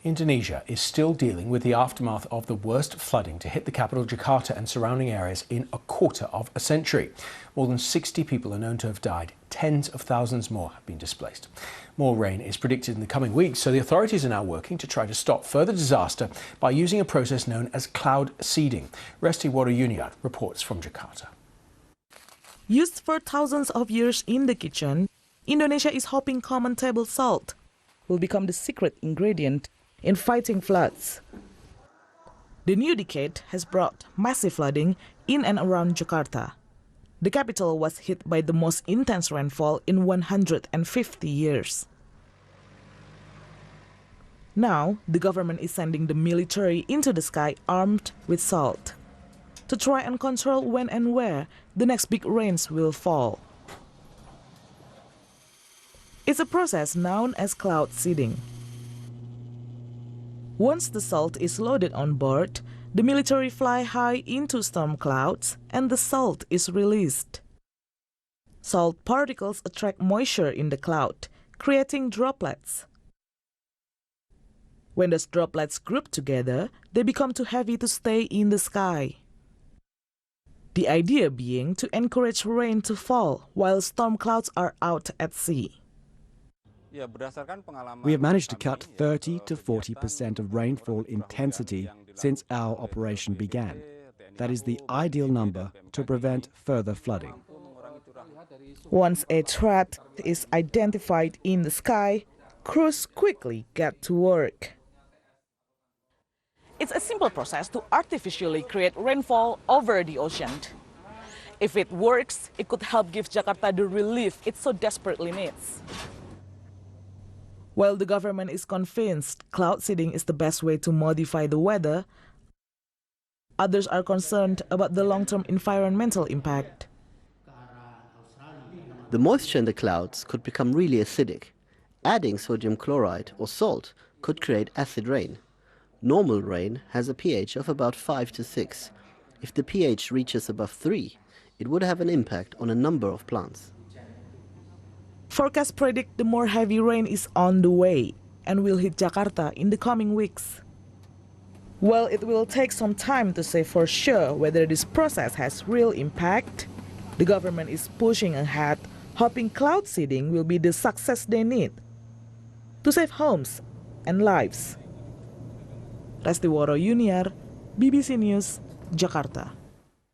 Indonesia is still dealing with the aftermath of the worst flooding to hit the capital Jakarta and surrounding areas in a quarter of a century. More than 60 people are known to have died. Tens of thousands more have been displaced. More rain is predicted in the coming weeks, so the authorities are now working to try to stop further disaster by using a process known as cloud seeding. Resti Junior reports from Jakarta. Used for thousands of years in the kitchen, Indonesia is hoping common table salt will become the secret ingredient in fighting floods. The new decade has brought massive flooding in and around Jakarta. The capital was hit by the most intense rainfall in 150 years. Now, the government is sending the military into the sky armed with salt to try and control when and where the next big rains will fall. It's a process known as cloud seeding. Once the salt is loaded on board, the military fly high into storm clouds and the salt is released. Salt particles attract moisture in the cloud, creating droplets. When those droplets group together, they become too heavy to stay in the sky. The idea being to encourage rain to fall while storm clouds are out at sea. We have managed to cut 30 to 40% of rainfall intensity since our operation began. That is the ideal number to prevent further flooding. Once a threat is identified in the sky, crews quickly get to work. It's a simple process to artificially create rainfall over the ocean. If it works, it could help give Jakarta the relief it so desperately needs. While the government is convinced cloud seeding is the best way to modify the weather, others are concerned about the long-term environmental impact. The moisture in the clouds could become really acidic. Adding sodium chloride or salt could create acid rain. Normal rain has a pH of about 5 to 6. If the pH reaches above 3, it would have an impact on a number of plants. Forecasts predict the more heavy rain is on the way and will hit Jakarta in the coming weeks. While it will take some time to say for sure whether this process has real impact, the government is pushing ahead, hoping cloud seeding will be the success they need to save homes and lives. Resti Junior, BBC News, Jakarta.